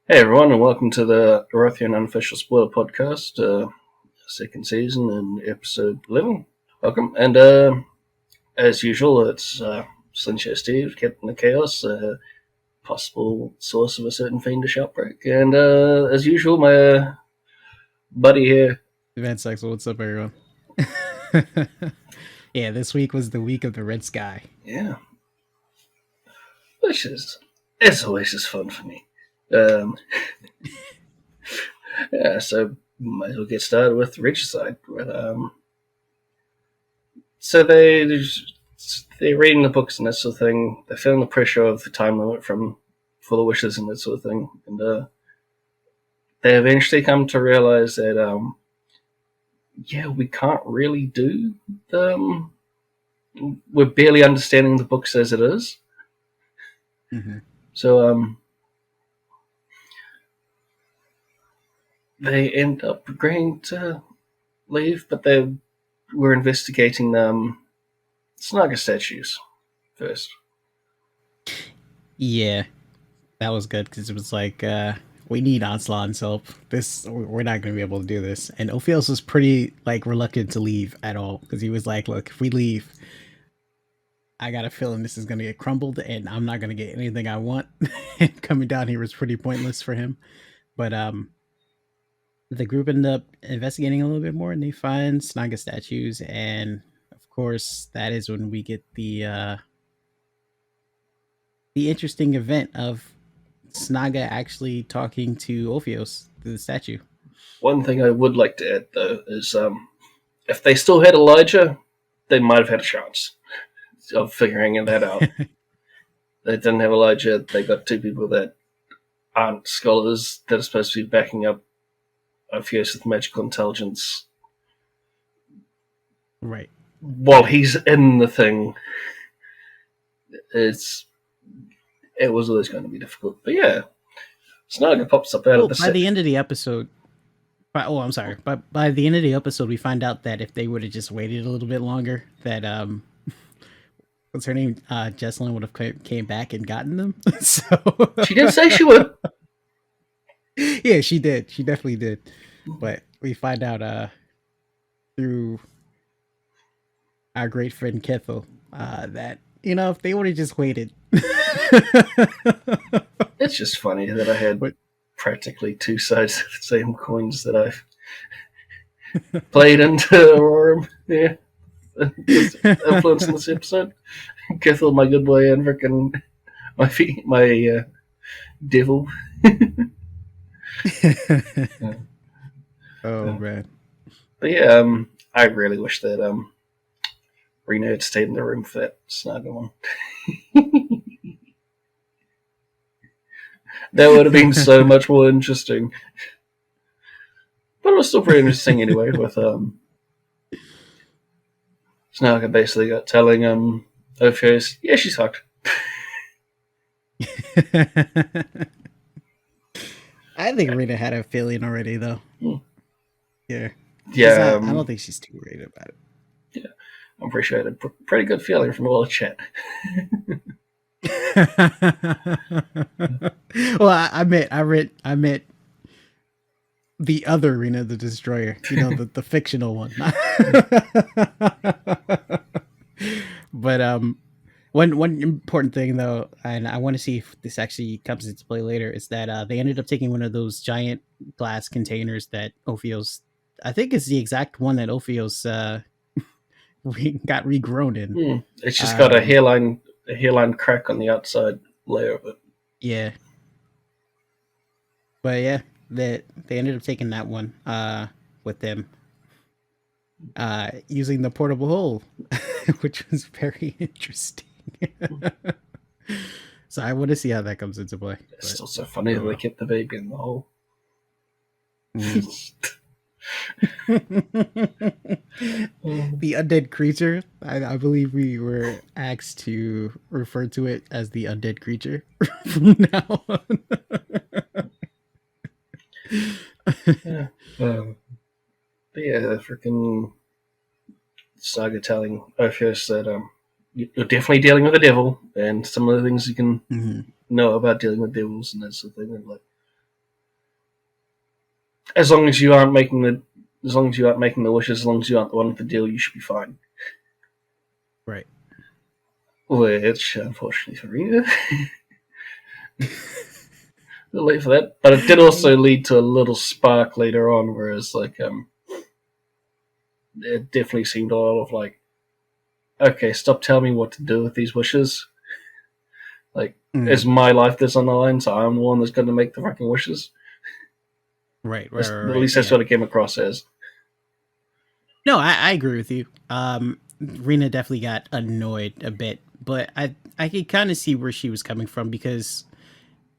Hey everyone, and welcome to the Erothian Unofficial Spoiler Podcast, second season and episode 11. Welcome, and as usual, it's SilencioSteve, Captain of Chaos, possible source of a certain fiendish outbreak, and as usual, my buddy here. Vancexel, what's up, everyone? Yeah, this week was the week of the red sky. Yeah, which is, it's always just fun for me. Yeah, so might as well get started with Regicide. So they're reading the books and that sort of thing. They're feeling the pressure of the time limit for the wishes and that sort of thing, and they eventually come to realize that we can't really do them. We're barely understanding the books as it is. Mm-hmm. So they end up agreeing to leave, but they were investigating Snaga statues first. Yeah, that was good because it was like we need Onslaught's help. We're not going to be able to do this. And Ophios was pretty reluctant to leave at all because he was like, "Look, if we leave, I got a feeling this is going to get crumbled, and I'm not going to get anything I want." And coming down here was pretty pointless for him. But the group ended up investigating a little bit more, and they find Snaga statues, and of course, that is when we get the interesting event of Snaga actually talking to Ophios through the statue. One thing I would like to add, though, is if they still had Elijah, they might have had a chance of figuring that out. They didn't have Elijah. They got two people that aren't scholars that are supposed to be backing up Ophios with magical intelligence. Right. While he's in the thing, it was always going to be difficult. But yeah, Snaga pops up out of the by the end of the episode. I'm sorry. But by the end of the episode, we find out that if they would have just waited a little bit longer, that what's her name? Jesselyn would have came back and gotten them. So she did say she would. Yeah, she did. She definitely did. But we find out through our great friend Kethel that if they would have just waited. It's just funny that I had practically two sides of the same coins that I've played into Aurora. Yeah. Influence in this episode. Kethel, my good boy, and freaking my devil. Oh man. But yeah, I really wish that Reno had stayed in the room for that Snaga one. That would have been so much more interesting. But it was still pretty interesting anyway, with Snaga basically got telling Ophios, yeah, she's fucked. I think Rena had a feeling already, though. Yeah. Yeah. I don't think she's too worried about it. Yeah. I'm pretty sure I had a pretty good feeling from all the chat. Well, I meant the other Rena the Destroyer, the fictional one. But one important thing though, and I want to see if this actually comes into play later, is that they ended up taking one of those giant glass containers that Ophios, I think it's the exact one that Ophios got regrown in. It's just got a hairline crack on the outside layer of it. Yeah. But yeah, they ended up taking that one with them. Using the portable hole, which was very interesting. So I want to see how that comes into play. It's still so funny that they kept the baby in the hole. The undead creature. I believe we were asked to refer to it as the undead creature from now on. Yeah. But yeah, the freaking Saga telling Ophios that you're definitely dealing with a devil, and some of the things you can know about dealing with devils and that sort of thing. And like, as long as you aren't making the wishes, as long as you aren't the one with the deal, you should be fine. Right. Which, unfortunately for Rita, a little late for that. But it did also lead to a little spark later on, whereas it definitely seemed a lot of like, okay, stop telling me what to do with these wishes. Like, it's my life that's on the line, so I'm the one that's going to make the fucking wishes. Right. At least that's what it came across as. No, I agree with you. Rena definitely got annoyed a bit, but I could kind of see where she was coming from, because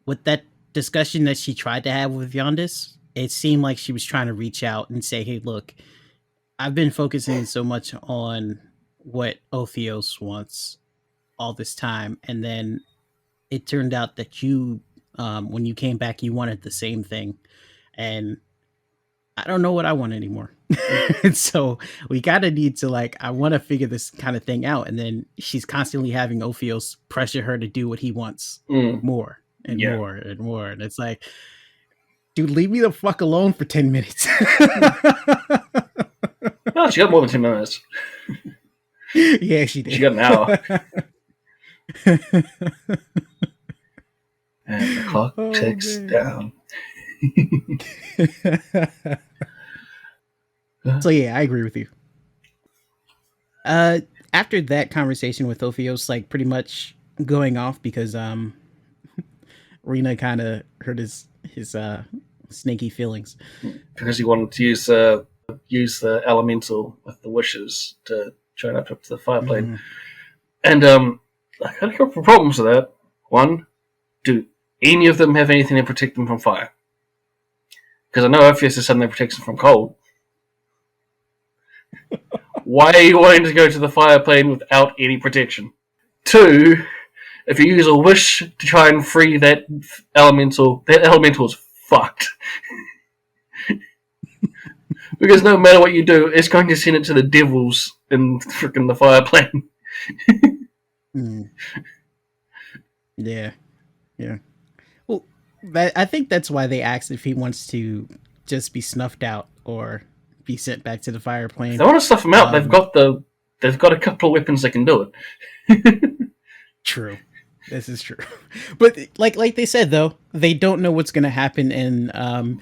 with that discussion that she tried to have with Yondis, it seemed like she was trying to reach out and say, hey, look, I've been focusing so much on what Ophios wants all this time, and then it turned out that you, when you came back, you wanted the same thing, and I don't know what I want anymore. So we gotta need to, like, I want to figure this kind of thing out. And then she's constantly having Ophios pressure her to do what he wants more and more and more. And it's like, dude, leave me the fuck alone for 10 minutes. Oh, she got more than 10 minutes. Yeah, she did. She got an hour. And the clock ticks down. So yeah, I agree with you. After that conversation with Ophios, like, pretty much going off because Rena kind of hurt his snaky feelings because he wanted to use the elemental with the wishes to try and up to the fire plane. And I had a couple of problems with that. One, do any of them have anything to protect them from fire? Because I know Ophios is something that protects them from cold. Why are you wanting to go to the fire plane without any protection? Two, if you use a wish to try and free that elemental is fucked. Because no matter what you do, it's going to send it to the devils in freaking the fire plane. Yeah. Well, I think that's why they asked if he wants to just be snuffed out or be sent back to the fire plane. If they want to stuff him out, they've got a couple of weapons that can do it. True. This is true. But like they said, though, they don't know what's going to happen, and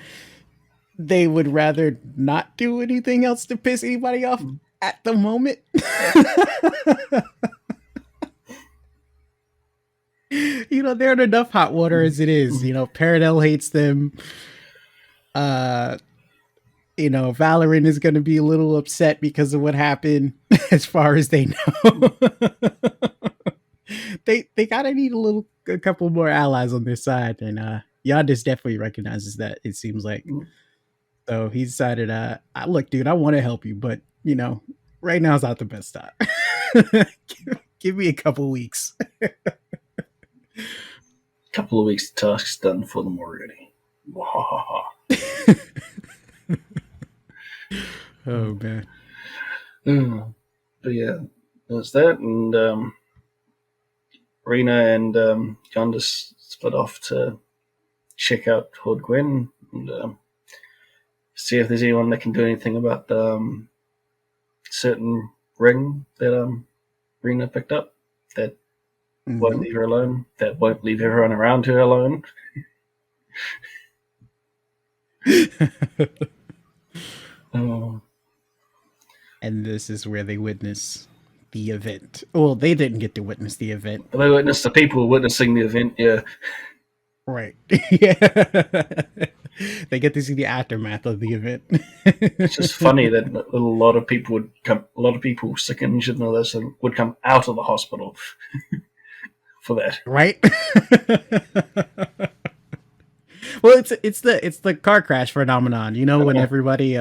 they would rather not do anything else to piss anybody off at the moment. You know, they're in enough hot water as it is. You know, Paradel hates them. You know, Valorant is going to be a little upset because of what happened, as far as they know. They gotta need a couple more allies on their side, and Yondis definitely recognizes that, it seems like. So he decided, look, dude, I want to help you, but you know, right now is not the best time. Give me a couple weeks. Couple of weeks, the task's done for them already. Oh man. But yeah, there's that, and Rena and Yondis split off to check out Hood Gwen and see if there's anyone that can do anything about the certain ring that Rena picked up that won't leave her alone, that won't leave everyone around her alone. And this is where they witness the event. Well, they didn't get to witness the event. They witnessed the people witnessing the event, yeah. Right. Yeah. They get to see the aftermath of the event. It's just funny that a lot of people sick and injured and all this would come out of the hospital for that. Right? Well, it's the car crash phenomenon. You know, when everybody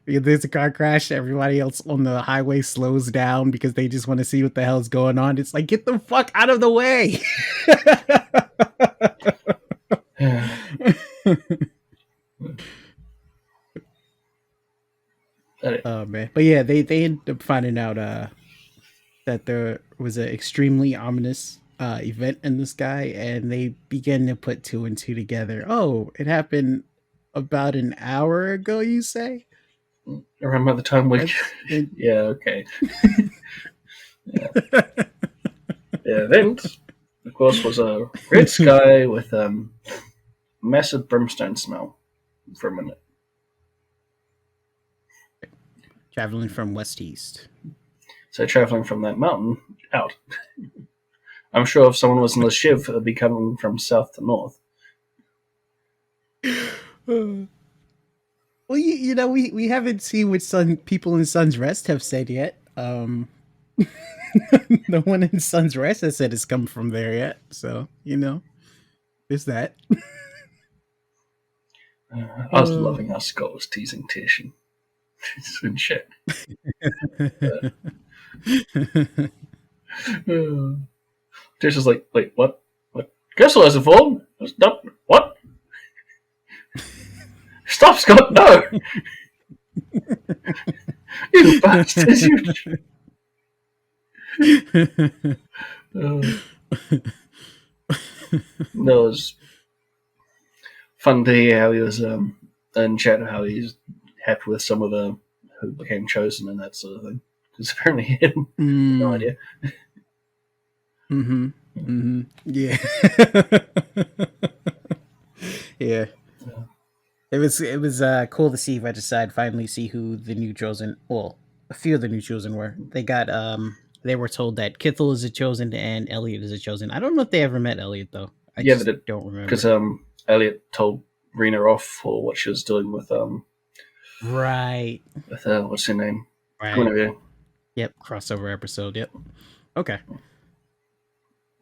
there's a car crash, everybody else on the highway slows down because they just want to see what the hell's going on. It's like, get the fuck out of the way. Oh man. But yeah, they ended up finding out that there was an extremely ominous event in the sky, and they began to put two and two together. Oh, it happened about an hour ago, you say? Around by the time we. It, Yeah, okay. Yeah. The event, of course, was a red sky with massive brimstone smell for a minute. traveling from west to east. So traveling from that mountain out. I'm sure if someone was in the Shiv, it'd be coming from south to north. Well, you know, we haven't seen what people in Sun's Rest have said yet. No one in Sun's Rest has said it's come from there yet. So, you know, there's that. I was loving how Scott was teasing Tish and shit. Tish is like, wait, what? What? Crystal has a form? Not, what? Stop, Scott, no! You bastard! No, it was fun to hear how he was in chat, how he's happy with some of the who became chosen and that sort of thing. Because apparently he had no idea. Yeah. Yeah. It was cool to see Regicide finally see who the new chosen, well, a few of the new chosen were. They got they were told that Kithel is a chosen and Elliot is a chosen. I don't know if they ever met Elliot though. I just don't remember. Because Elliot told Rena off for what she was doing with right. With what's her name? Right. Yep, crossover episode, yep. Okay.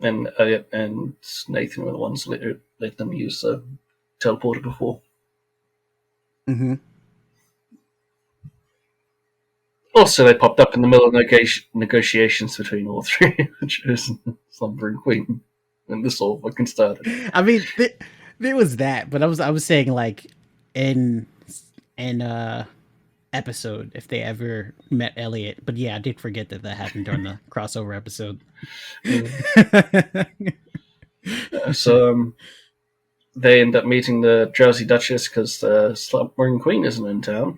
And Elliot and Nathan were the ones that let them use the teleporter before. Mm-hmm. Also, they popped up in the middle of negotiations between all three, which is Slumbering Queen, and this all fucking started. I mean, there was that, but I was saying like in episode if they ever met Elliot. But yeah, I did forget that happened during the crossover episode. So they end up meeting the Drowsy Duchess because the Slumbering Queen isn't in town,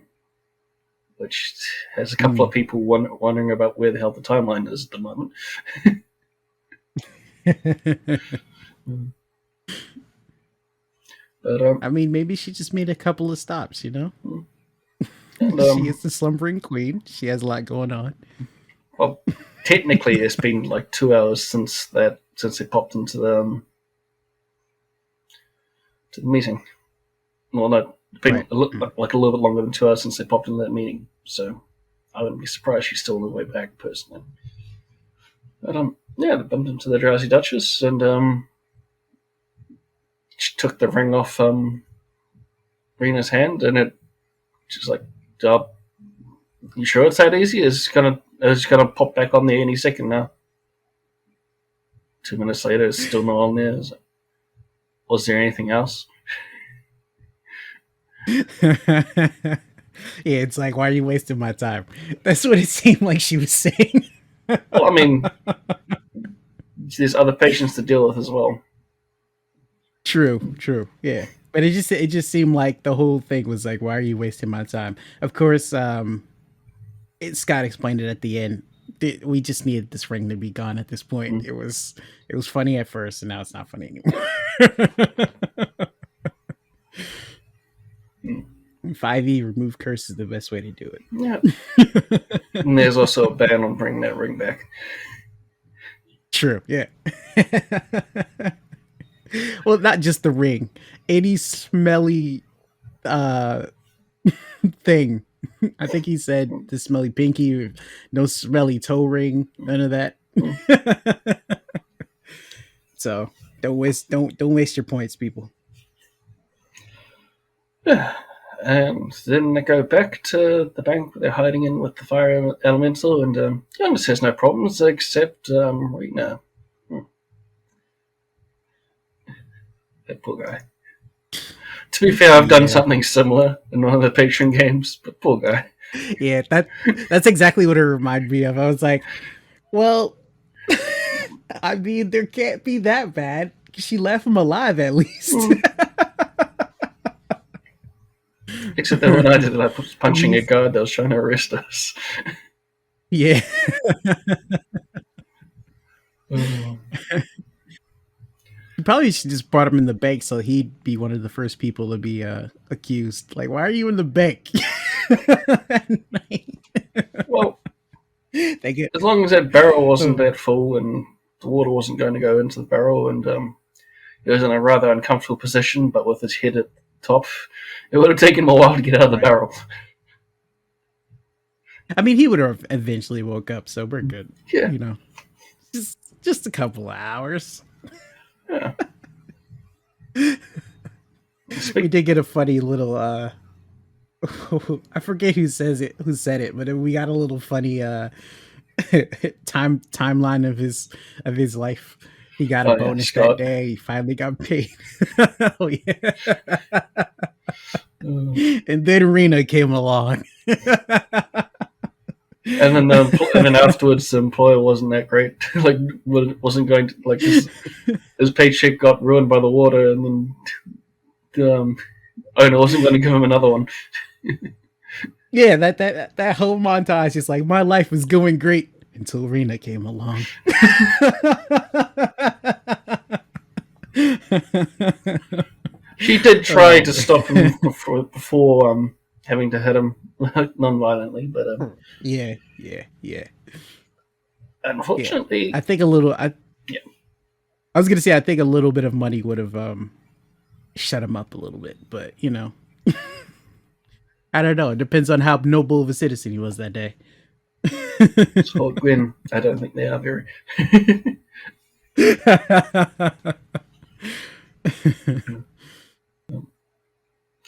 which has a couple of people wondering about where the hell the timeline is at the moment. But I mean, maybe she just made a couple of stops, you know? And, she is the Slumbering Queen. She has a lot going on. Well, technically, it's been like 2 hours since they popped into the meeting. Well, no, it's been right. a little bit longer than 2 hours since they popped into that meeting. So I wouldn't be surprised she's still on the way back, personally. But yeah, they bumped into the Drowsy Duchess, and she took the ring off Rena's hand, and she's like, "You sure it's that easy? It's gonna pop back on there any second now." 2 minutes later, it's still not on there. Was there anything else? Yeah, it's like, why are you wasting my time? That's what it seemed like she was saying. Well, I mean, there's other patients to deal with as well. True, yeah. But it just seemed like the whole thing was like, why are you wasting my time? Of course, Scott explained it at the end. We just needed this ring to be gone at this point. Mm-hmm. It was funny at first, and now it's not funny anymore. 5e remove curse is the best way to do it. Yeah. And there's also a ban on bringing that ring back. True, yeah. Well, not just the ring. Any smelly thing. I think he said the smelly pinky, no smelly toe ring, none of that. So don't waste your points, people. And then they go back to the bank they're hiding in with the fire elemental, and Jonas has no problems except Rena. That poor guy. To be fair, I've done something similar in one of the Patreon games, but poor guy. Yeah, that's exactly what it reminded me of. I was like, well, I mean, there can't be that bad. She left him alive, at least. Except that when I did it, I was punching a guard that was trying to arrest us. Yeah. Oh. You probably should just brought him in the bank so he'd be one of the first people to be accused. Like, why are you in the bank at night? Well, They get as long as that barrel wasn't that full and the water wasn't going to go into the barrel, and he was in a rather uncomfortable position, but with his head at the top, it would have taken him a while to get out of the barrel. I mean, he would have eventually woke up, so we're good. Yeah. You know, just a couple of hours. Yeah. We did get a funny little I forget who said it, but we got a little funny timeline of his life. He got a bonus that day. He finally got paid. Oh yeah. And then Rena came along. And then afterwards, the employer wasn't that great. Like, wasn't going to, like, his paycheck got ruined by the water, and then the owner wasn't going to give him another one. Yeah, that whole montage is like, my life was going great until Rena came along. She did try to stop him before having to hit him non-violently, but yeah. Unfortunately, I think a little. I was gonna say I think a little bit of money would have shut him up a little bit, but you know, I don't know. It depends on how noble of a citizen he was that day. So Gwen, I don't think they are very.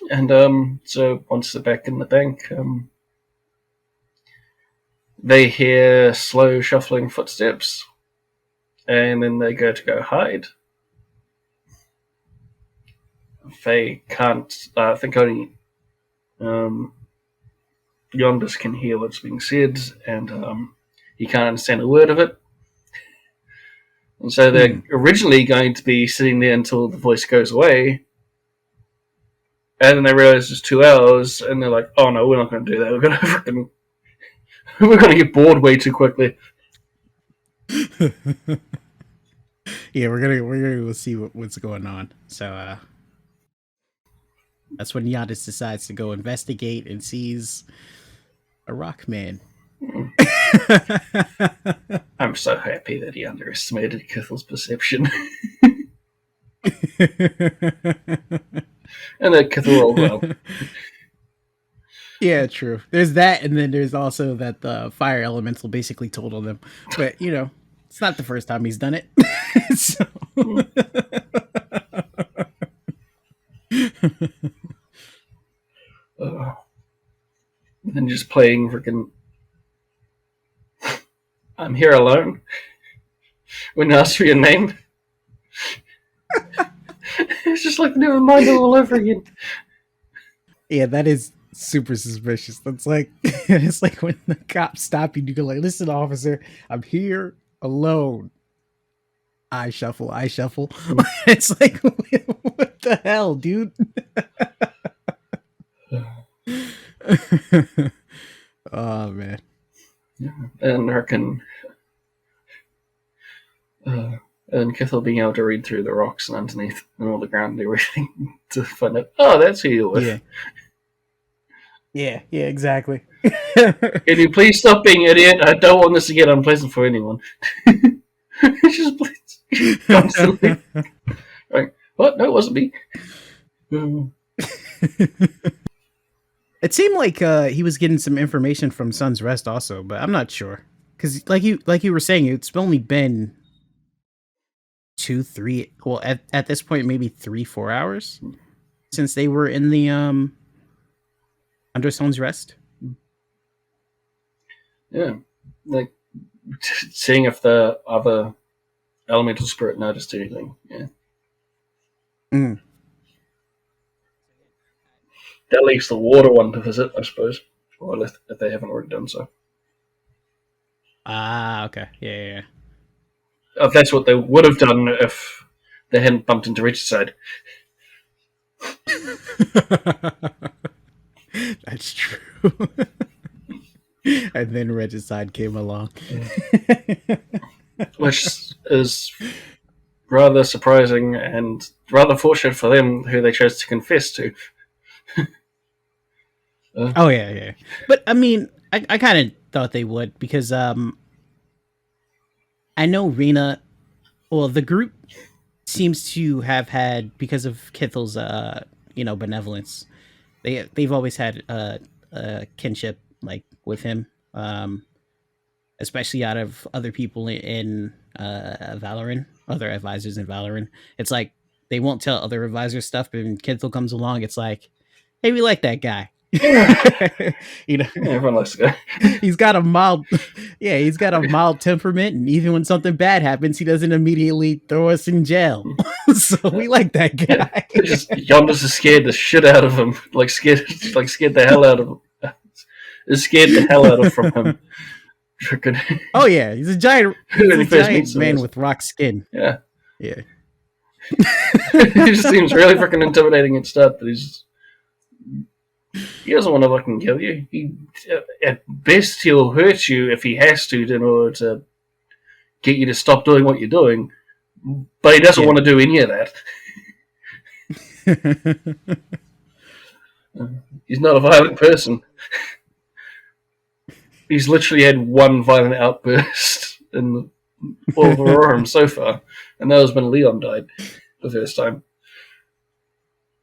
And so once they're back in the bank, they hear slow shuffling footsteps, and then they go hide. They can't. I think only Yonders can hear what's being said, and he can't understand a word of it. And so they're originally going to be sitting there until the voice goes away. And then they realize it's 2 hours, and they're like, "Oh no, we're not going to do that. We're going to get bored way too quickly." Yeah, we're gonna see what's going on. So that's when Yadis decides to go investigate and sees a rock man. I'm so happy that he underestimated Kithel's perception. And that Kithel rolled well. Yeah, true. There's that, and then there's also that the fire elemental basically told on them. But, you know, it's not the first time he's done it. So... And then just playing freaking "I'm Here Alone" when you ask for your name. It's just like never mind all over again. Yeah, that is super suspicious. That's like it's like when the cops stop you, you go like, "Listen, officer, I'm here alone." I shuffle. It's like, what the hell, dude? Oh man. Yeah. And Harkin and Kithel being able to read through the rocks and underneath and all the ground and everything to find out, oh, that's who you're with. Yeah, exactly. Can you please stop being an idiot? I don't want this to get unpleasant for anyone. Just please. Constantly. Like, what? No, it wasn't me. It seemed like he was getting some information from Sun's Rest also, but I'm not sure. Because like you were saying, it's only been 2-3, well, at this point maybe 3-4 hours since they were in the under Sun's Rest. Yeah, like seeing if the other elemental spirit noticed anything. Yeah. That leaves the water one to visit, I suppose, or if they haven't already done so. Ah, okay, yeah. If that's what they would have done if they hadn't bumped into Regicide. That's true. And then Regicide came along. Which is rather surprising and rather fortunate for them who they chose to confess to. Oh yeah. But I mean, I kind of thought they would because I know Rena. Well, the group seems to have had, because of Kithel's benevolence. They've always had a kinship like with him, especially out of other people in Valorant, other advisors in Valorant. It's like they won't tell other advisors stuff, but when Kithel comes along, it's like, hey, we like that guy. You know, Everyone likes the guy. he's got a mild, yeah, he's got a mild temperament, and even when something bad happens, he doesn't immediately throw us in jail. So we like that guy. Just Yondas is scared the shit out of him, scared the hell out of him. Is scared the hell out of from him. Oh yeah, he's a giant man with rock skin. Yeah. He just seems really freaking intimidating and stuff, but he doesn't want to fucking kill you. At best, he'll hurt you if he has to in order to get you to stop doing what you're doing. But he doesn't want to do any of that. He's not a violent person. He's literally had one violent outburst in all of Aurora so far, and that was when Leon died the first time.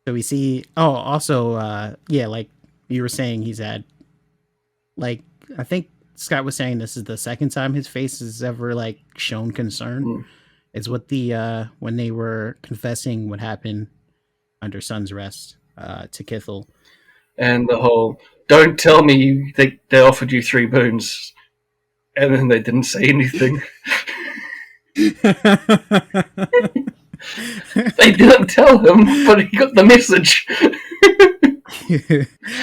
So we see. Oh, also, like you were saying, he's had, like, I think Scott was saying this is the second time his face has ever like shown concern. It's what the when they were confessing what happened under Sun's Rest to Kithel, and the whole "don't tell me they offered you 3 boons," and then they didn't say anything. They didn't tell him, but he got the message.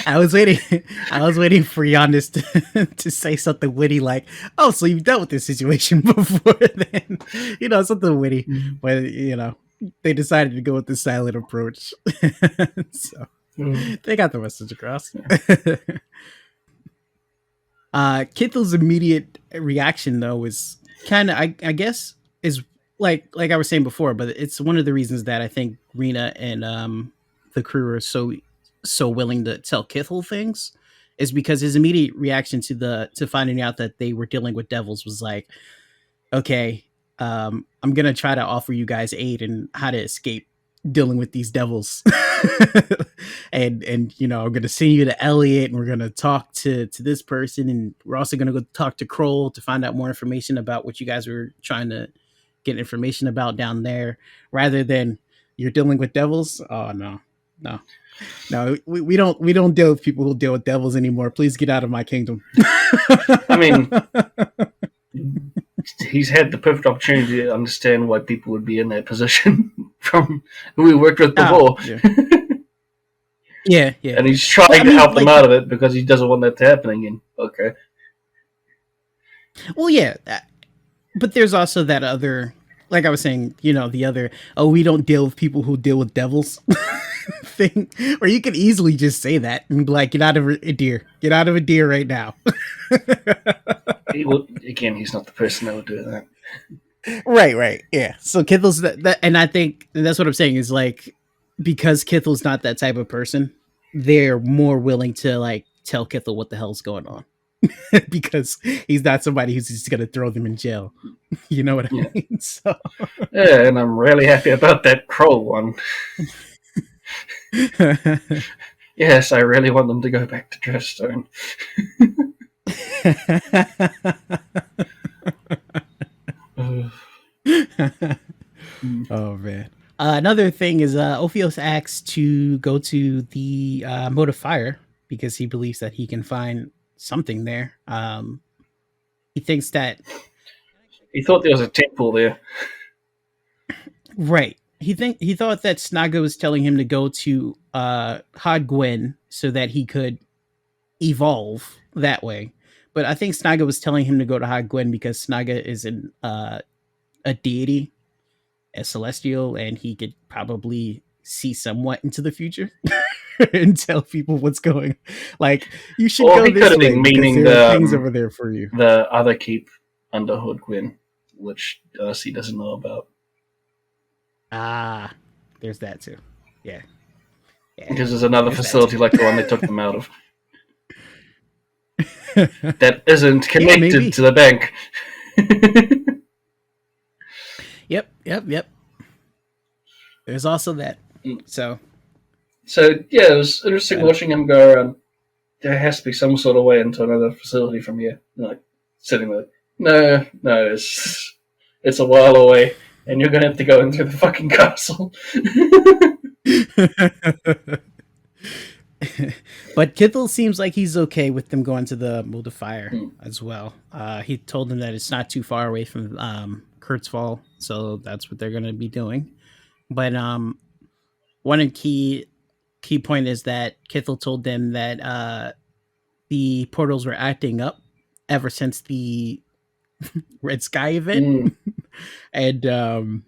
I was waiting for Giannis to say something witty like, "Oh, so you've dealt with this situation before then," something witty. But they decided to go with the silent approach, so they got the message across. Kithel's immediate reaction, though, was kind of, I guess, is like I was saying before, but it's one of the reasons that I think Rena and the crew are so willing to tell Kithel things, is because his immediate reaction to finding out that they were dealing with devils was like, okay, I'm gonna try to offer you guys aid in how to escape dealing with these devils. and I'm gonna send you to Elliot, and we're gonna talk to this person, and we're also gonna go talk to Kroll to find out more information about what you guys were trying to get information about down there, rather than you're dealing with devils. Oh no, we don't deal with people who deal with devils anymore. Please get out of my kingdom. I mean, he's had the perfect opportunity to understand why people would be in that position from who we worked with before. Yeah. And he's trying to help them out of it because he doesn't want that to happen again. Okay. Well, yeah, but there's also that other, like I was saying, the other, we don't deal with people who deal with devils thing, or you could easily just say that and be like, get out of a deer right now. He's not the person that would do that. Right. Yeah. So Kithel's that, and I think that's what I'm saying is, like, because Kithel's not that type of person, they're more willing to like tell Kithel what the hell's going on. Because he's not somebody who's just gonna throw them in jail. You know what I mean? So yeah, and I'm really happy about that Kroll one. Yes, I really want them to go back to Dressstone. Oh man. Another thing is Ophios asks to go to the Mode of Fire because he believes that he can find something there. He thinks that he thought there was a temple there. Right. He thought that Snaga was telling him to go to Hod Gwen so that he could evolve that way. But I think Snaga was telling him to go to Hod Gwen because Snaga is a deity, a celestial, and he could probably see somewhat into the future. and tell people what's going. Like, you should Or go he could this have way been because meaning there are things over there for you. the other keep under Hood Gwyn, which Darcy doesn't know about. Ah, there's that too. Yeah. Because there's another facility like the one they took them out of that isn't connected to the bank. Yep. There's also that. So yeah, it was interesting watching him go around. There has to be some sort of way into another facility from here. Like sitting there, no, it's a while away, and you're gonna have to go into the fucking castle. But Kithel seems like he's okay with them going to the Mold of Fire as well. He told them that it's not too far away from Kurtzfall, so that's what they're going to be doing. But one key point is that Kithel told them that the portals were acting up ever since the Red Sky event, and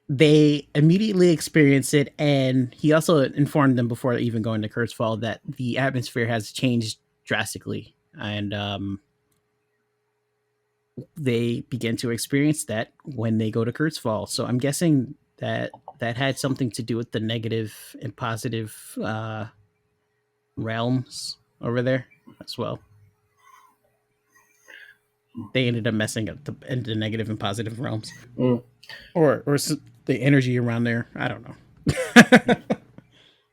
they immediately experienced it, and he also informed them before even going to Kurtzfall that the atmosphere has changed drastically, and they begin to experience that when they go to Kurtzfall. So I'm guessing that had something to do with the negative and positive realms over there as well. They ended up messing up the negative and positive realms, or the energy around there. I don't know.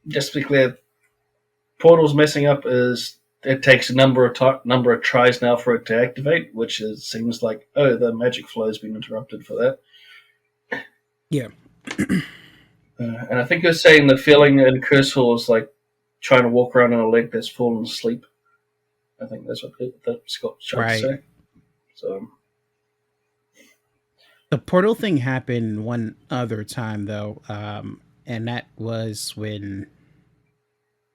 Just to be clear, portals messing up is it takes a number of tries now for it to activate, which seems like the magic flow has been interrupted for that. Yeah. And I think you're saying the feeling in Kurtzfall is like trying to walk around on a leg that's fallen asleep. I think that's what Scott's trying to say. So the portal thing happened one other time though, and that was when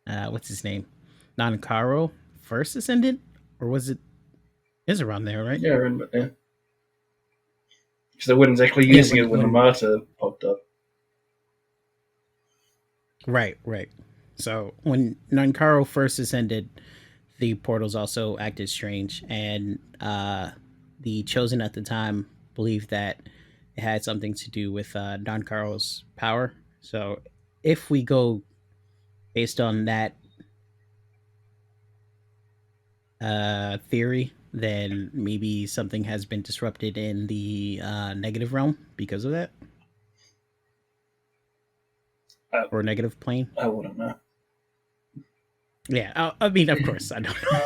what's his name, Nankaro first ascended, or was it? Is around there, right? Yeah, because they weren't exactly using it when the martyr popped up. Right. So when Nankaro first ascended, the portals also acted strange, and the Chosen at the time believed that it had something to do with Nankaro's power. So if we go based on that theory, then maybe something has been disrupted in the negative realm because of that. Or negative plane? I wouldn't know. Yeah, I mean, of course, I don't know.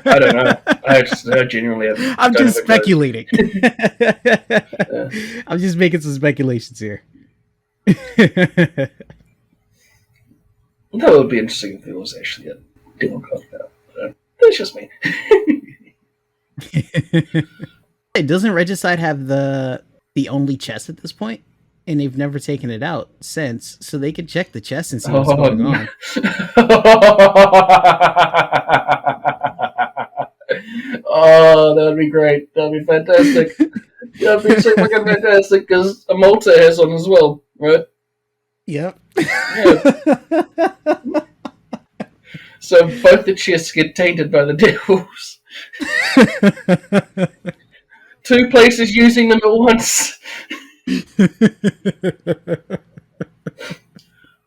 I don't know. I genuinely have. I'm just speculating. I'm just making some speculations here. That would be interesting if there was actually a demon compound. That's just me. Doesn't Regicide have the only chest at this point? And they've never taken it out since, so they can check the chest and see what's going on. Oh, that would be great. That would be fantastic. That would be so fucking fantastic, because a Malta has one as well, right? Yep. Yeah. So both the chests get tainted by the devils. Two places using them at once.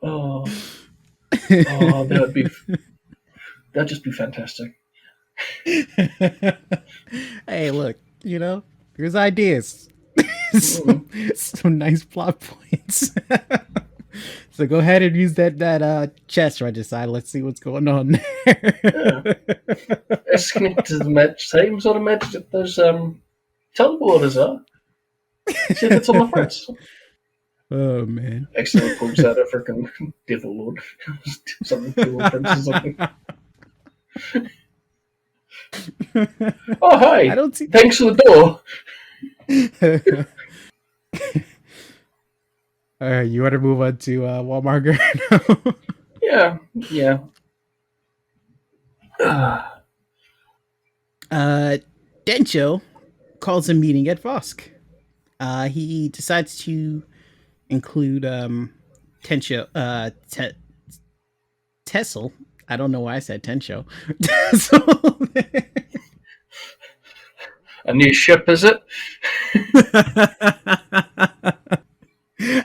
Oh, that'd just be fantastic. Hey, look, there's ideas. some nice plot points. So go ahead and use that chest Regicide. Let's see what's going on there. It's connected to the same sort of magic that those teleporters are. See if it's on the fronts. Oh man! Accidentally pulls out a freaking devil lord. Something cool or something. Oh hi! I don't see. Thanks for the door. All right, you want to move on to Walmarger? Yeah. Dencho calls a meeting at Vosk. He decides to include Tencho, Tessel. I don't know why I said Tensho. So, A new ship, is it?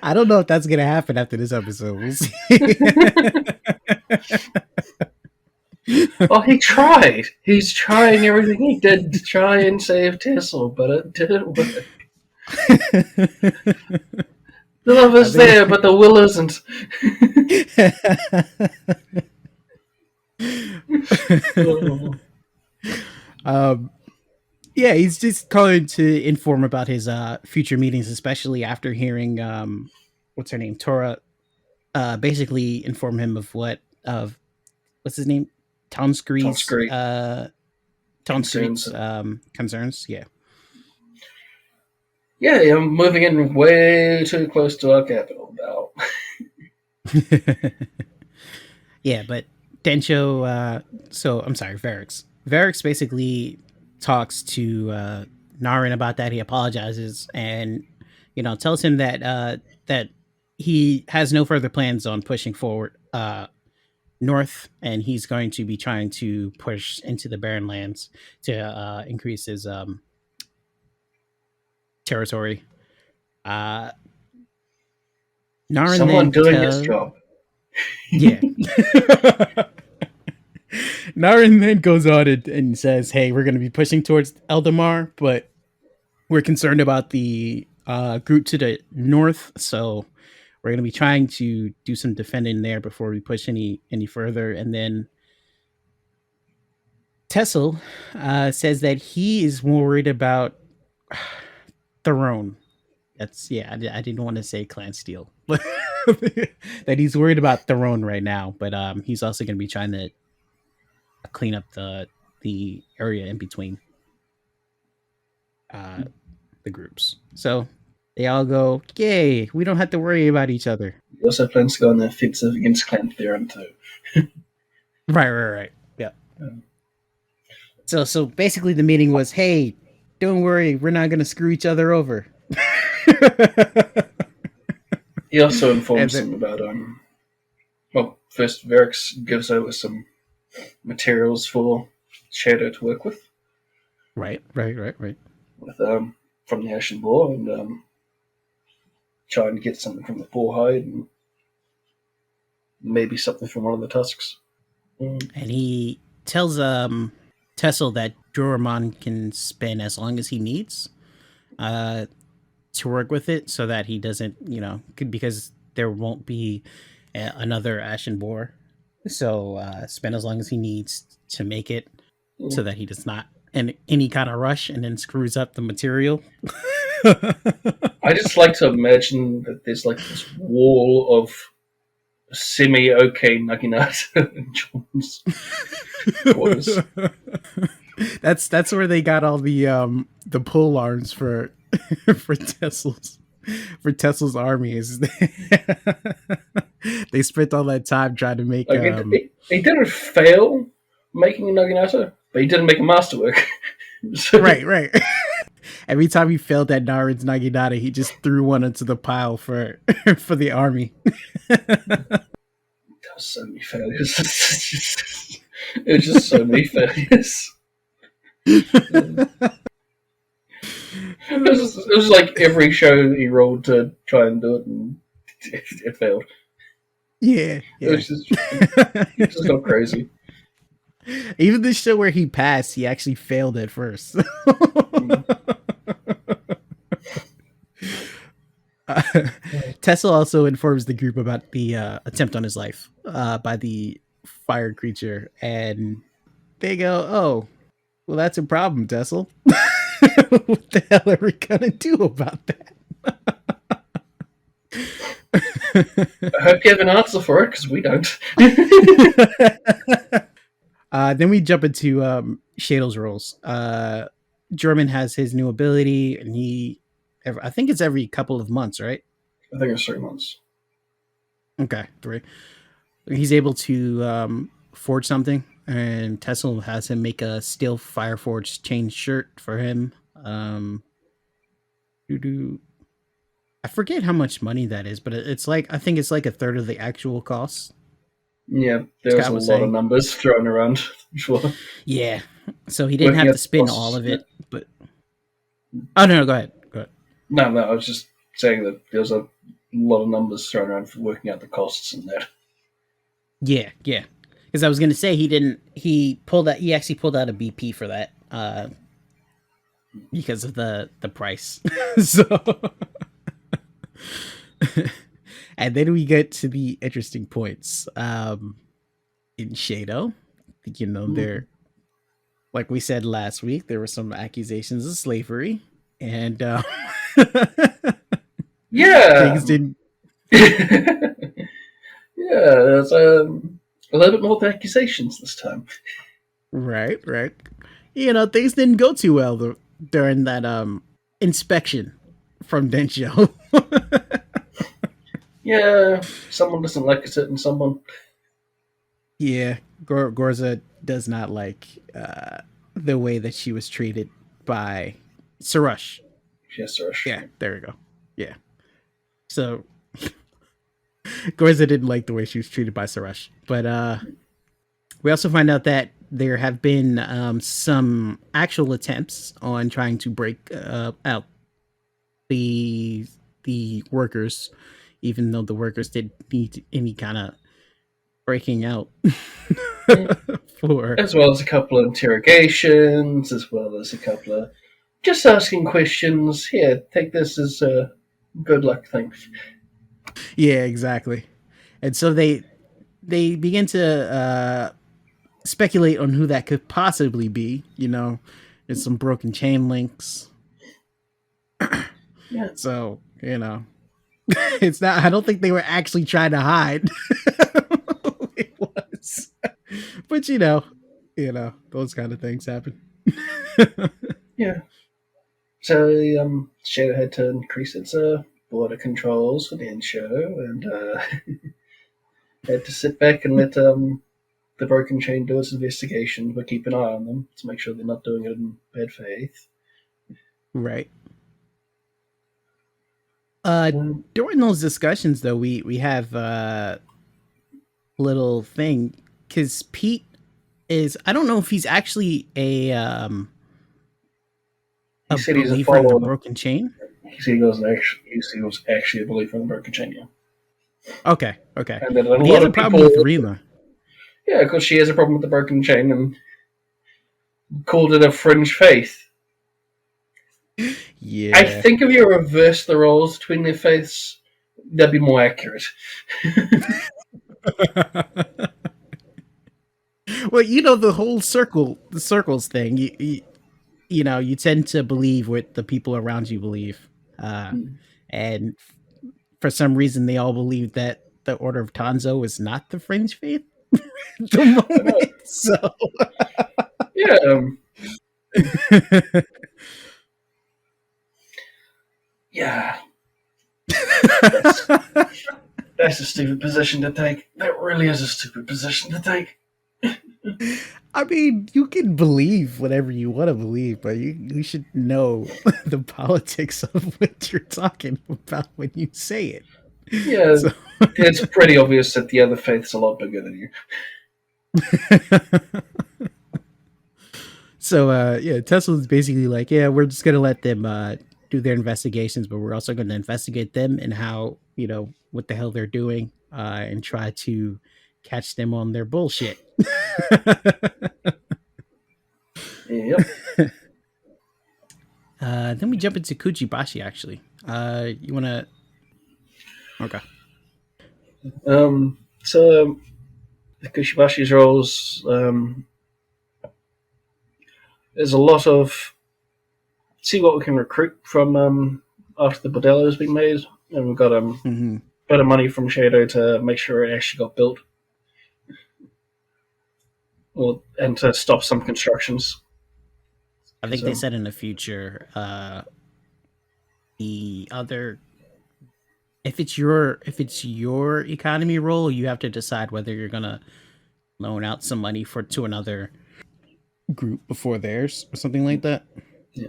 I don't know if that's gonna happen after this episode. We'll see. Well, he tried. He's trying everything he did to try and save Tessel, but it didn't work. The love is there, but the will isn't. Yeah, he's just calling to inform about his future meetings, especially after hearing what's her name, Tora, basically inform him of what's his name, Tonscree's Tonscree Tonscree's concerns. concerns. Yeah. Yeah, I'm moving in way too close to our capital now. Yeah, but Densho, so I'm sorry, Varix. Varix basically talks to Naren about that. He apologizes and tells him that he has no further plans on pushing forward north, and he's going to be trying to push into the Barren Lands to increase his territory. Naren Someone then doing his job. Yeah. Naren then goes on and says, "Hey, we're going to be pushing towards Eldamar, but we're concerned about the group to the north, so we're going to be trying to do some defending there before we push any further." And then Tessel says that he is worried about Throne. That's I didn't want to say Clan Steel, but that he's worried about Throne right now. But he's also going to be trying to clean up the area in between the groups. So they all go, "Yay! We don't have to worry about each other." He also plans to go on the offensive against Clan Theron too. Right. Yeah. So basically, the meeting was, "Hey, don't worry, we're not going to screw each other over." He also informs them about well, first Varix gives over some materials for Shadow to work with. Right. With from the Ashen Boar and trying to get something from the boar hide and maybe something from one of the tusks. And he tells Tessel that Joromon can spend as long as he needs to work with it, so that he doesn't, because there won't be another Ashen Boar. So spend as long as he needs to make it, so that he does not in any kind of rush and then screws up the material. I just like to imagine that there's like this wall of semi-okay Naginata in John's quarters. That's where they got all the pole arms for for Tessel's army. Is they spent all that time trying to make. Like he didn't fail making a Naginata, but he didn't make a masterwork. So, right. Every time he failed at Naren's Naginata, he just threw one into the pile for the army. So many failures. It was just so many failures. It was like every show he rolled to try and do it, and it failed. Yeah. It was just gone crazy. Even the show where he passed, he actually failed at first. Tessel also informs the group about the attempt on his life by the fire creature, and they go, "Oh, well, that's a problem, Tessel. What the hell are we gonna do about that?" I hope you have an answer for it, because we don't. Then we jump into Shadow's roles. German has his new ability, and I think it's every couple of months, right? I think it's 3 months. Okay, 3. He's able to forge something, and Tessel has him make a steel fireforged chain shirt for him. I forget how much money that is, but it's like, I think it's like a third of the actual cost. Yeah, there's Scott a was lot of saying. numbers thrown around. Sure. Yeah. So he didn't Working have out to the spin all costs. of it, but oh no, go ahead. Go ahead. No, I was just saying that there's a lot of numbers thrown around for working out the costs in that. Yeah, yeah. Because I was gonna say he didn't. He pulled out. He actually pulled out a BP for that because of the price. So, and then we get to the interesting points. In Shado, there, like we said last week, there were some accusations of slavery, and Yeah. things didn't. Yeah, there's a little bit more of accusations this time. Right, right. Things didn't go too well during that inspection from Densho. Yeah, someone doesn't like a certain someone. Yeah, Gorza does not like the way that she was treated by Sarush. Yes, Rush. Yeah, there we go. Yeah. So Gorza didn't like the way she was treated by Sarush. But we also find out that there have been some actual attempts on trying to break out the workers, even though the workers didn't need any kind of breaking out Yeah. for. As well as a couple of interrogations, as well as a couple of just asking questions. Here, take this as a good luck thing. Yeah, exactly. And so they begin to speculate on who that could possibly be. There's some broken chain links. Yeah. So it's not. I don't think they were actually trying to hide who it was, but those kind of things happen. Yeah. So Shadow had to increase its border controls for the end show, and had to sit back and let the Broken Chain do its investigation, but keep an eye on them to make sure they're not doing it in bad faith. Right. Um, During those discussions, though, we have a little thing because Pete is. I don't know if he's actually he a said he's a believer in the follower. broken chain. He said he was actually a believer in the Broken Chain, yeah. Okay, okay. And that a But he lot has a of problem people, with Rima. yeah, because she has a problem with the Broken Chain and called it a fringe faith. Yeah. I think if you reverse the roles between their faiths, that'd be more accurate. Well, the circles thing. You tend to believe what the people around you believe, and for some reason, they all believe that the Order of Tanzo is not the fringe faith at the moment. So, Yeah, yeah. That's a stupid position to take. That really is a stupid position to take. I mean, you can believe whatever you want to believe, but you should know the politics of what you're talking about when you say it. Yeah, So, it's pretty obvious that the other faith's a lot bigger than you. yeah, Tesla's basically like, yeah, we're just gonna let them do their investigations, but we're also going to investigate them and how what the hell they're doing, and try to catch them on their bullshit. Yep. Then we jump into Kuchibashi. Actually, you want to? Okay. So the Kushibashi's roles, there's a lot of see what we can recruit from after the Bordello's been made, and we've got bit of money from Shadow to make sure it actually got built, and to stop some constructions. I think they said in the future, the other, if it's your economy role, you have to decide whether you're gonna loan out some money to another group before theirs or something like that. Yeah.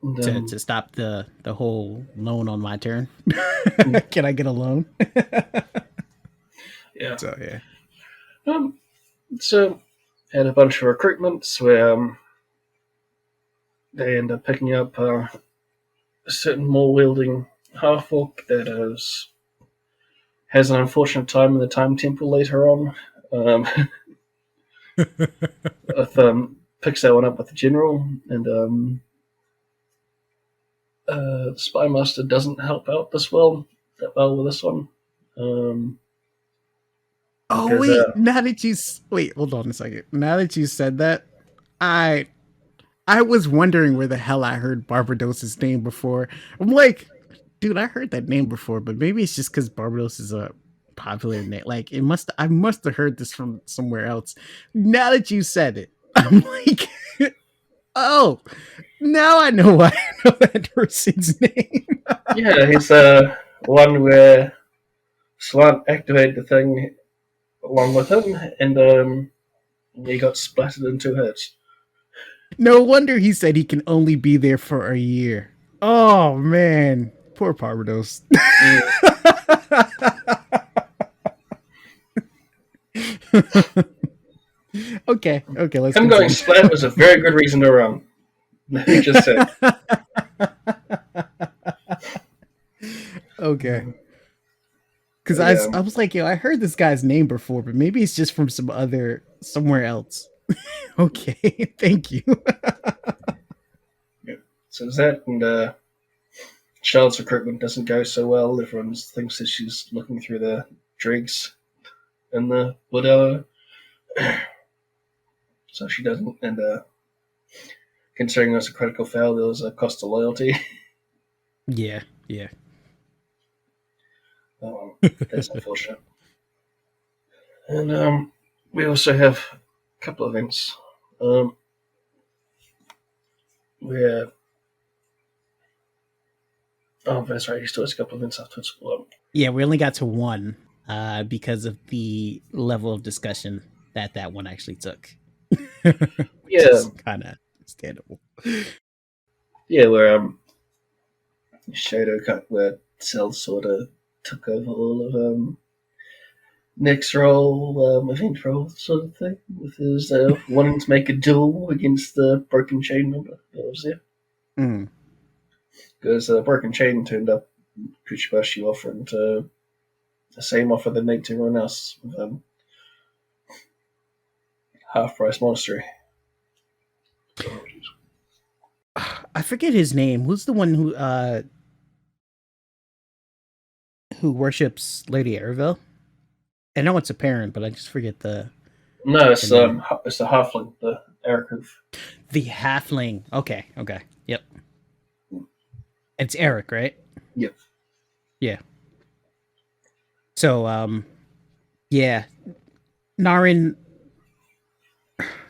And, to stop the whole loan on my turn. Can I get a loan? Yeah. So yeah. So had a bunch of recruitments where they end up picking up a certain more wielding half orc that has an unfortunate time in the time temple later on. Um, with, picks that one up with the general, and the spy master doesn't help out that well with this one. Oh Because wait, now that you wait, hold on a second. Now that you said that, I I was wondering where the hell I heard Barbados's name before. I'm like, dude, I heard that name before, but maybe it's just because Barbados is a popular name. Like I must have heard this from somewhere else. Now that you said it, I'm like, oh, now I know why I know that person's name. yeah, he's one where Slant activated the thing along with him, and he got splattered in 2 hits. No wonder he said he can only be there for a year. Oh man, poor Barbados. Yeah. Okay, let's Him going splat was a very good reason to run. Let me just say. Okay. Because Yeah. I was like, yo, I heard this guy's name before, but maybe it's just from somewhere else. Okay, thank you. Yeah. So that, and Charlotte's recruitment doesn't go so well. Everyone thinks that she's looking through the dregs in the Wood. So she doesn't, and considering it was a critical fail, there was a cost of loyalty. Yeah. That's unfortunate. And we also have a couple of events where. Oh, that's right. He still has a couple of events afterwards. Yeah, we only got to one because of the level of discussion that one actually took. Yeah, kind of understandable. Yeah, where Shadow cut where Cell sort of took over all of Nick's role, event role sort of thing, with his wanting to make a duel against the Broken Chain member that was there. Because Broken Chain turned up Kuchibashi offering to the same offer they make to everyone else with half price monastery. I forget his name. Who's the one who worships Lady Arville? I know it's apparent, but I just forget the. No, it's the halfling, the Eric. The halfling. Okay. Yep. It's Eric, right? Yep. Yeah. So, yeah, Narin.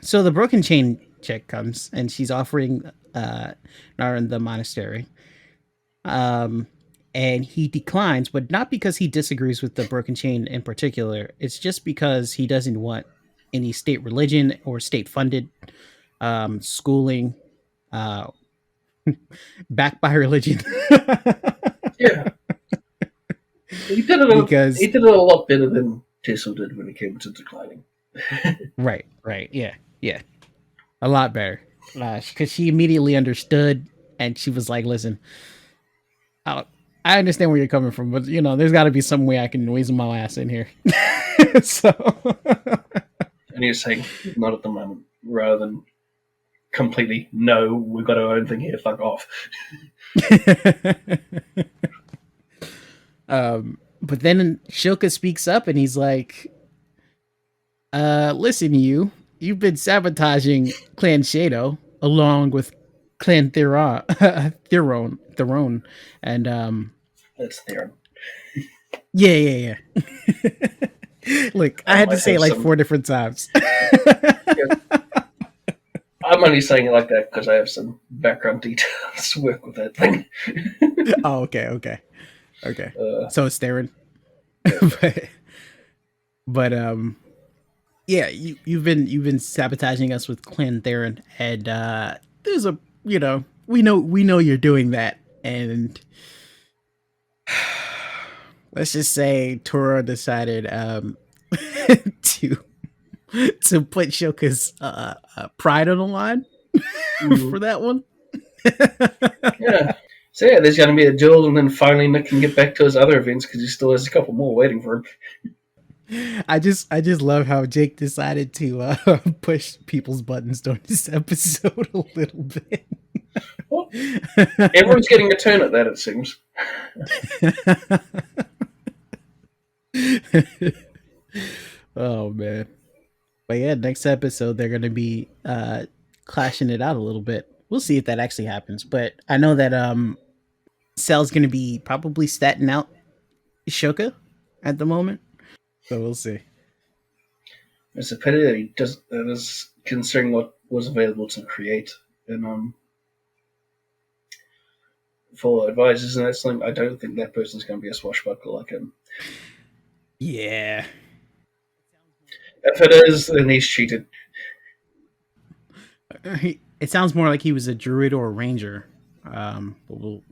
So the Broken Chain chick comes and she's offering Narin the monastery. And he declines, but not because he disagrees with the Broken Chain in particular. It's just because he doesn't want any state religion or state funded schooling backed by religion. Yeah. He did it a lot better than Tessel did when it came to declining. Right. Yeah. A lot better. Because she immediately understood and she was like, listen, I understand where you're coming from, but there's got to be some way I can weasel my ass in here. So, and he's saying, not at the moment, rather than completely, no, we've got our own thing here, fuck off. But then Shilka speaks up and he's like, listen, you've been sabotaging Clan Shadow along with Clan Theron, and that's Theron. Yeah. Look, I had to say it like 4 different times. Yeah. I'm only saying it like that because I have some background details to work with that thing. Oh, okay. So it's Theron. but yeah, you've been sabotaging us with Clan Theron, and there's a we know you're doing that, and let's just say Tora decided to to put Shoka's pride on the line for that one. Yeah. So yeah, there's going to be a duel, and then finally Nick can get back to his other events because he still has a couple more waiting for him. I just love how Jake decided to push people's buttons during this episode a little bit. Well, everyone's getting a turn at that, it seems. Oh man. But yeah, next episode they're gonna be clashing it out a little bit. We'll see if that actually happens. But I know that Cell's gonna be probably statting out Shoka at the moment. So we'll see. It's a pity that he does that is considering what was available to create in for advisors and that something. I don't think that person's going to be a swashbuckler like him. Yeah. If it is, then he's cheated. It sounds more like he was a druid or a ranger. But we'll.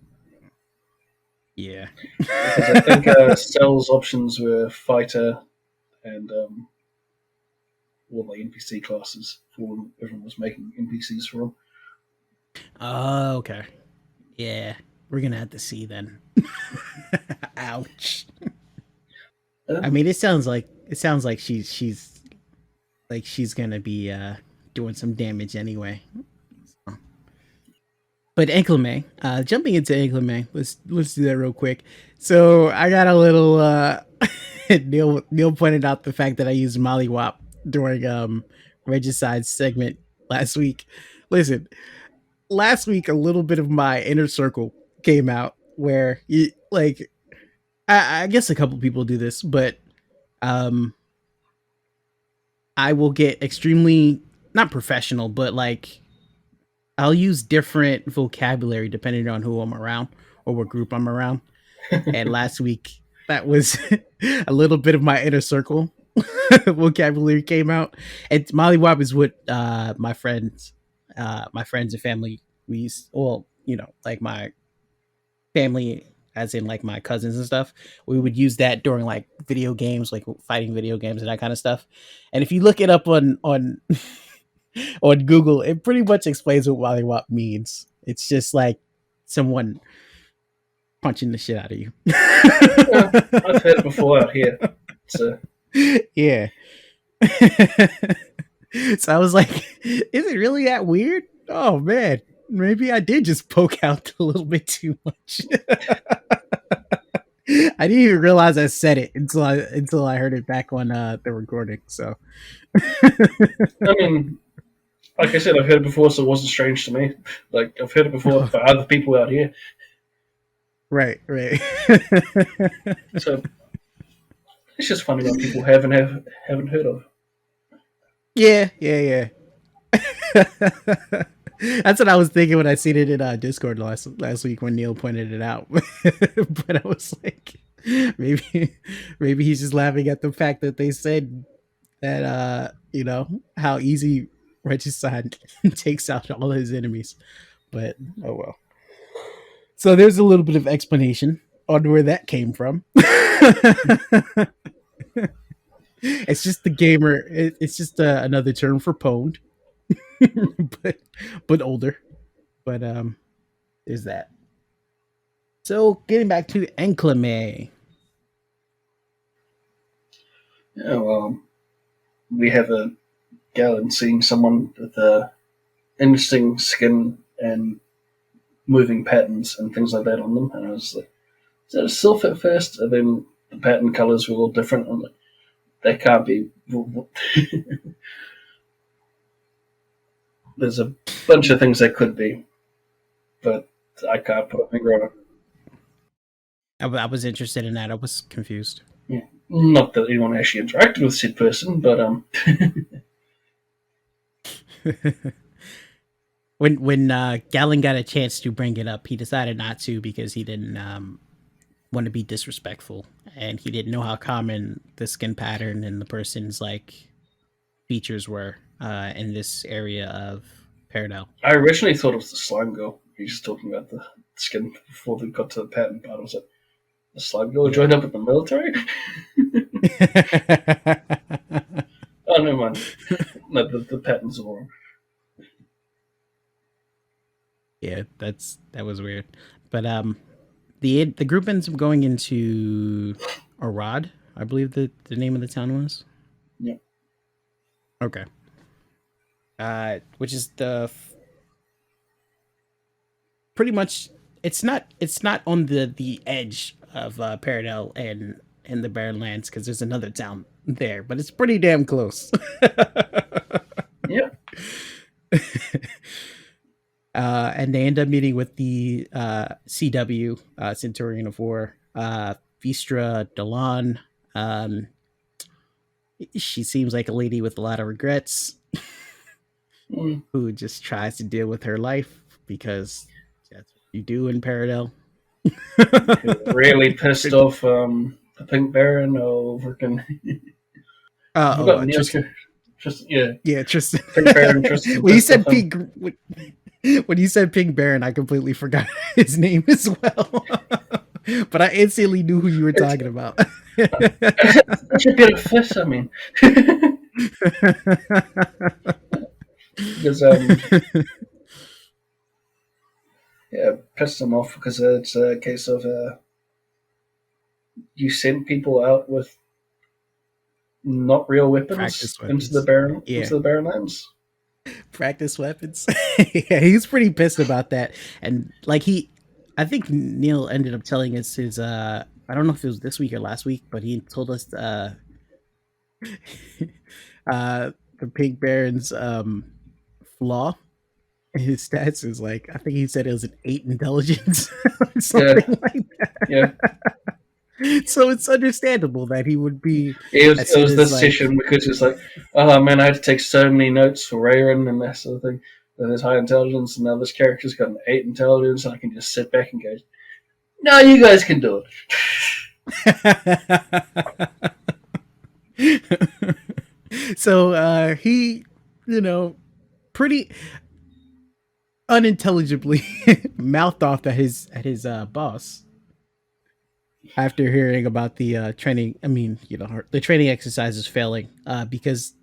Yeah. Because I think Cell's options were fighter and all the NPC classes for when everyone was making NPCs for him. Oh, okay. Yeah. We're gonna have to see then. Ouch. I mean, it sounds like she's gonna be doing some damage anyway. So. But In-Clime, jumping into In-Clime, let's do that real quick. So I got a little Neil pointed out the fact that I used Mollywop during Regicide's segment last week. Listen, last week a little bit of my inner circle came out where you like I guess a couple people do this, but I will get extremely not professional, but like I'll use different vocabulary depending on who I'm around or what group I'm around. And last week that was a little bit of my inner circle vocabulary came out. And Mollywop is what my friends and family we used, well, like my family as in like my cousins and stuff, we would use that during like video games, like fighting video games and that kind of stuff. And if you look it up on on Google, it pretty much explains what Mollywop means. It's just like someone punching the shit out of you. Yeah, I've heard it before out here. So. Yeah. So I was like, is it really that weird? Oh man, maybe I did just poke out a little bit too much. I didn't even realize I said it until I heard it back on the recording. So I mean, like I said, I've heard it before, so it wasn't strange to me. Like I've heard it before for other people out here. Right. So it's just funny what people haven't heard of. Yeah. That's what I was thinking when I seen it in Discord last week when Neil pointed it out. But I was like, maybe he's just laughing at the fact that they said that how easy Regicide takes out all his enemies. But oh well. So there's a little bit of explanation on where that came from. It's just the gamer. It's just another term for pwned, but older. But there's that. So getting back to In-Clime. Yeah, well, we have a Galen seeing someone with a interesting skin and moving patterns and things like that on them, and I was like, "Is that a sylph at first?" And then the pattern colors were all different. I'm like, that can't be. There's a bunch of things that could be, but I can't put a finger on it. I was interested in that. I was confused. Yeah. Not that anyone actually interacted with said person, but when Galen got a chance to bring it up, he decided not to because he didn't want to be disrespectful, and he didn't know how common the skin pattern and the person's like features were in this area of Paradise. I originally thought it was the slime girl. He's talking about the skin before they got to the pattern part. I was like, the slime girl joined up with the military? Oh, never mind. No, the patterns are wrong. Yeah, that was weird. But the group ends up going into Arad, I believe the name of the town was. Yeah. Okay. Which is pretty much it's not on the edge of Paradel and the Barren Lands because there's another town there, but it's pretty damn close. Yeah. And they end up meeting with the CW Centurion of War, Vistra Delan. Um, she seems like a lady with a lot of regrets Mm. who just tries to deal with her life because that's what you do in Paradel. Really pissed off the Pink Baron or freaking. I forgot Neil's Tristan. character. Just yeah, Yeah, Tristan. Pink Baron. Tristan When you pissed off said him. when you said Pink Baron, I completely forgot his name as well. But I instantly knew who you were talking about. That should be a fist. I mean, because yeah, pissed him off because it's a case of you send people out with not real weapons Practice into the weapons. Baron Yeah. into the Baron lands. Practice weapons. Yeah, he's pretty pissed about that. And like I think Neil ended up telling us his I don't know if it was this week or last week, but he told us the Pink Baron's flaw. His stats is like I think he said it was an 8 intelligence or something like that. Yeah, So it's understandable that he would be it as soon was as this like session because it's like, oh man, I had to take so many notes for Rayron and that sort of thing. And there's high intelligence, and now this character's got an 8 intelligence, and I can just sit back and go, no, you guys can do it. So he, pretty unintelligibly mouthed off at his boss after hearing about the training. I mean, the training exercises failing because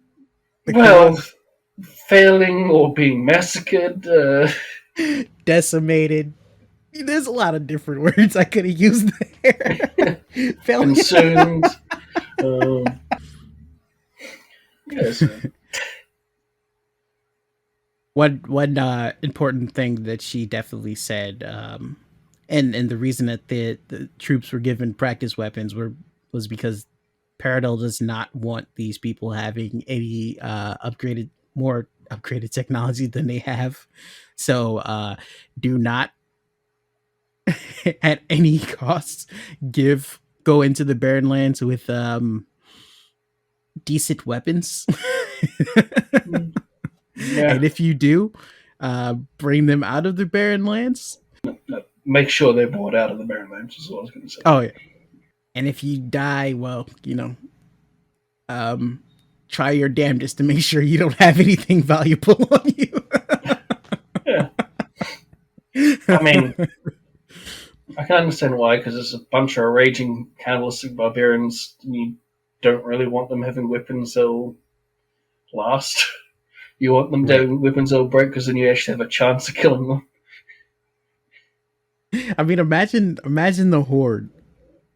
the Well, girl failing or being massacred. decimated. There's a lot of different words I could have used there. Failing. Consumed. Yes. One important thing that she definitely said, and the reason that the troops were given practice weapons was because Paradol does not want these people having any more upgraded technology than they have. So do not at any cost go into the Barren Lands with decent weapons. Yeah. And if you do, bring them out of the Barren Lands. Make sure they're brought out of the Barren Lands, is what I was going to say. Oh, yeah. And if you die, well, try your damnedest to make sure you don't have anything valuable on you. Yeah. I mean, I can understand why, because there's a bunch of raging cannibalistic barbarians, and you don't really want them having weapons that'll last. You want them to have weapons that'll break, because then you actually have a chance of killing them. I mean, imagine the horde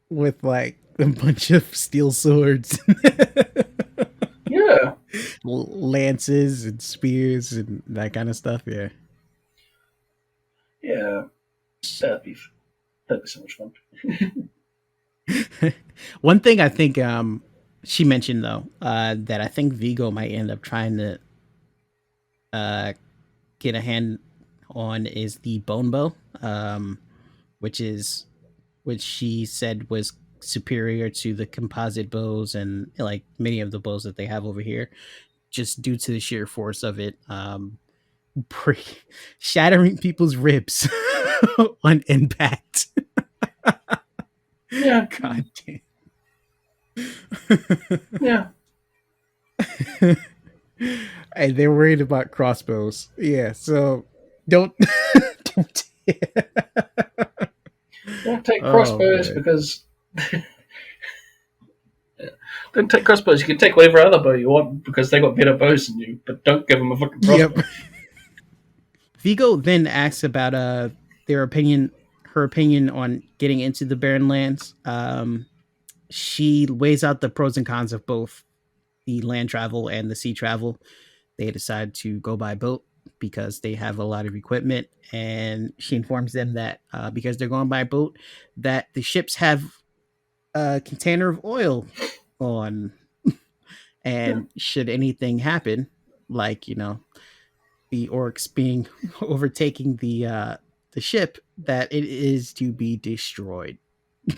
with like a bunch of steel swords, Yeah, lances and spears and that kind of stuff. Yeah, yeah, that'd be so much fun. One thing I think she mentioned though that I think Vigo might end up trying to get a hand on is the bone bow, which she said was superior to the composite bows and like many of the bows that they have over here, just due to the sheer force of it, shattering people's ribs on impact. Yeah, God damn. yeah. And they're worried about crossbows. Yeah, so don't Don't take crossbows because Don't take crossbows. You can take whatever other bow you want because they got better bows than you, but don't give them a fucking crossbow. Yep. Vigo then asks about her opinion on getting into the Barren Lands. She weighs out the pros and cons of both the land travel and the sea travel. They decide to go by boat because they have a lot of equipment, and she informs them that because they're going by boat, that the ships have a container of oil on, and should anything happen, like the orcs being overtaking the ship, that it is to be destroyed.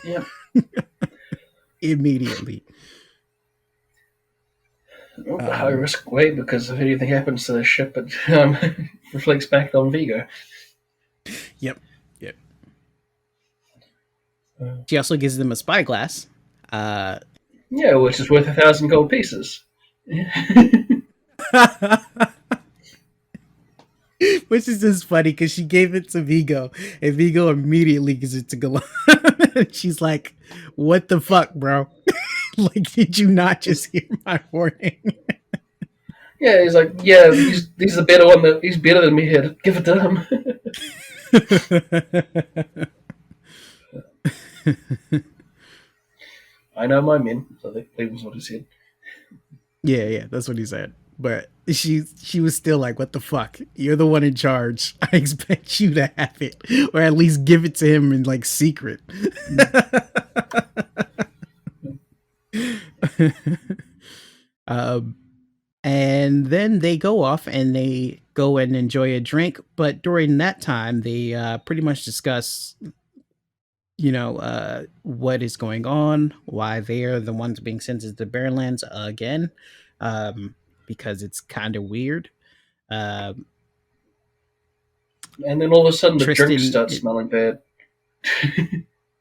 Yeah. Immediately. High risk way, because if anything happens to the ship, it reflects back on Vigo. Yep. She also gives them a spyglass. Yeah, which is worth 1,000 gold pieces. Which is just funny because she gave it to Vigo, and Vigo immediately gives it to Galan. She's like, "What the fuck, bro? Like, did you not just hear my warning?" Yeah, he's like, yeah, he's the better one. He's better than me here. Give it to him. I know my men. So that was what he said. Yeah, that's what he said. But she was still like, "What the fuck? You're the one in charge. I expect you to have it, or at least give it to him in like secret." And then they go off and they go and enjoy a drink. But during that time, they pretty much discuss, what is going on, why they are the ones being sent to the Barrenlands again, because it's kind of weird. And then all of a sudden, the Tristan, drink starts smelling bad.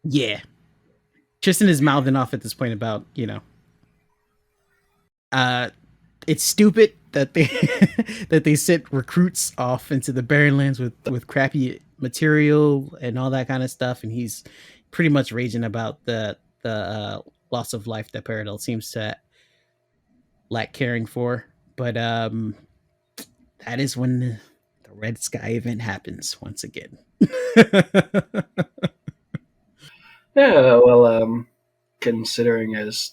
Yeah. Tristan is mouthing off at this point about, it's stupid that they that they sent recruits off into the Barrenlands with crappy material and all that kind of stuff, and he's pretty much raging about the loss of life that Paradel seems to lack caring for. But that is when the Red Sky event happens once again. Yeah, well, considering as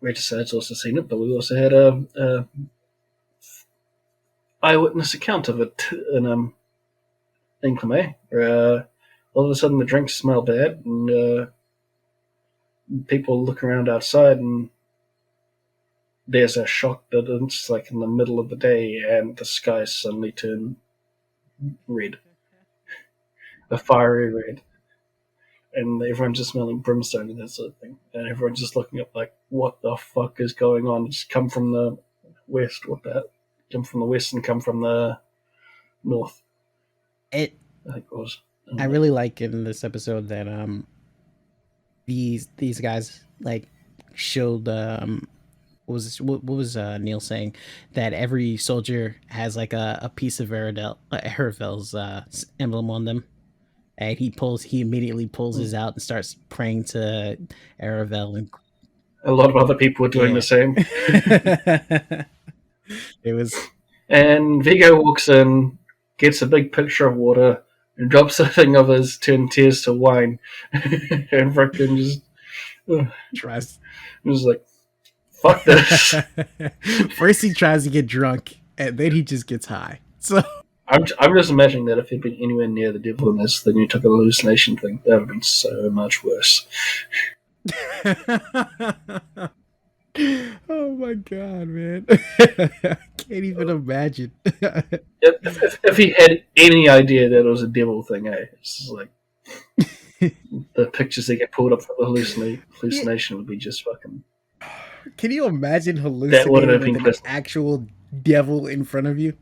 Regicide's also seen it, but we also had a eyewitness account of it in In-Clime, where all of a sudden the drinks smell bad, and people look around outside, and there's a shock that it's like in the middle of the day, and the sky suddenly turned red, a fiery red, and everyone's just smelling brimstone and that sort of thing, and everyone's just looking up like, what the fuck is going on? It's come from the west. What the hell? Come from the west and come from the north. I think it was. I really like in this episode that these guys like showed what was Neil saying, that every soldier has like a piece of Aravel's emblem on them, and he immediately pulls his out and starts praying to Aravel, and a lot of other people were doing the same. It was, and Vigo walks in, gets a big pitcher of water, and drops a thing of his turned tears to wine, and freaking tries. Just like, fuck this. First he tries to get drunk, and then he just gets high. So I'm just imagining that if he'd been anywhere near the devil in this, then you took a hallucination thing, that would have been so much worse. Oh my god, man. I can't even imagine. If he had any idea that it was a devil thing, it's just like the pictures that get pulled up for the hallucination would be just fucking. Can you imagine hallucinating with an actual devil in front of you?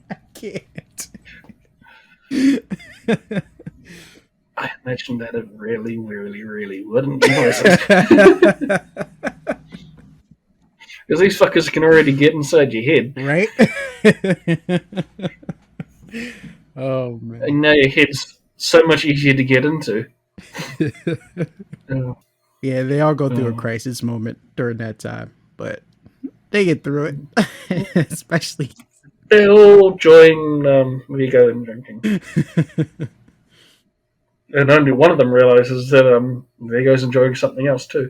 I can't. I imagine that it really, really, really wouldn't. Because these fuckers can already get inside your head. Right? Oh, man. And now your head's so much easier to get into. Yeah, they all go through a crisis moment during that time, but they get through it. Especially They all join Vigo in drinking. And only one of them realizes that Vigo's enjoying something else too.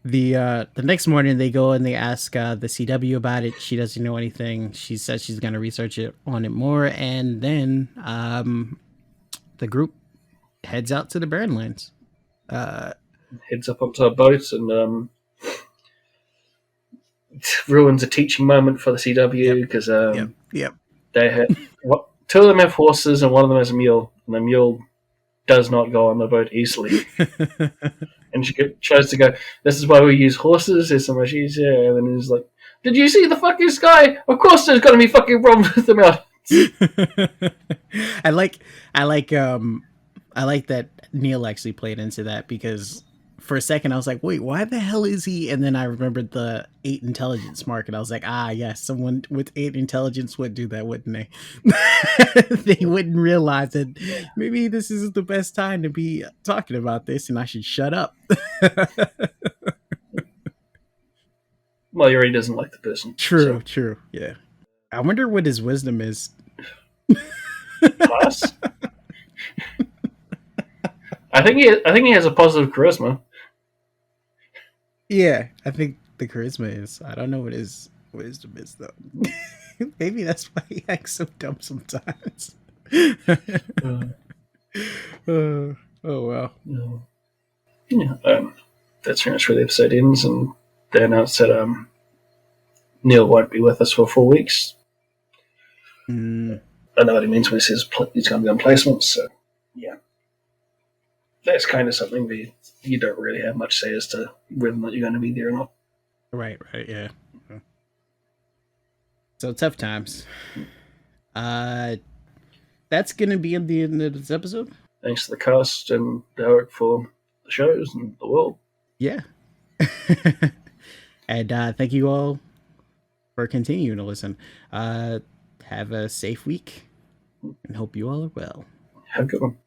The next morning they go and they ask the CW about it. She doesn't know anything. She says she's gonna research it on it more, and then the group heads out to the Barrenlands. Heads up onto a boat and ruins a teaching moment for the CW because Yep. they had two of them have horses and one of them has a mule, and the mule does not go on the boat easily. And she tries to go, this is why we use horses, it's so much easier. And then he's like, did you see the fucking sky? Of course there's going to be fucking problems with the mountains. I like that Neil actually played into that, because for a second I was like, wait, why the hell is he? And then I remembered the 8 intelligence mark, and I was like, yes, someone with 8 intelligence would do that, wouldn't they? They wouldn't realize that maybe this isn't the best time to be talking about this and I should shut up. Well, he already doesn't like the person. True, yeah. I wonder what his wisdom is. Class? I think he has a positive charisma. Yeah, I think the charisma is. I don't know what his wisdom is though. Maybe that's why he acts so dumb sometimes. Oh well. Yeah, that's pretty much where the episode ends, and they announced that Neil won't be with us for 4 weeks. I know what he means when he says he's going to be on placement, so yeah. That's kind of something that you don't really have much say as to whether or not you're going to be there or not. Right, yeah. So tough times. That's going to be in the end of this episode. Thanks to the cast and Derek for the shows and the world. Yeah. And thank you all for continuing to listen. Have a safe week and hope you all are well. Have a good one.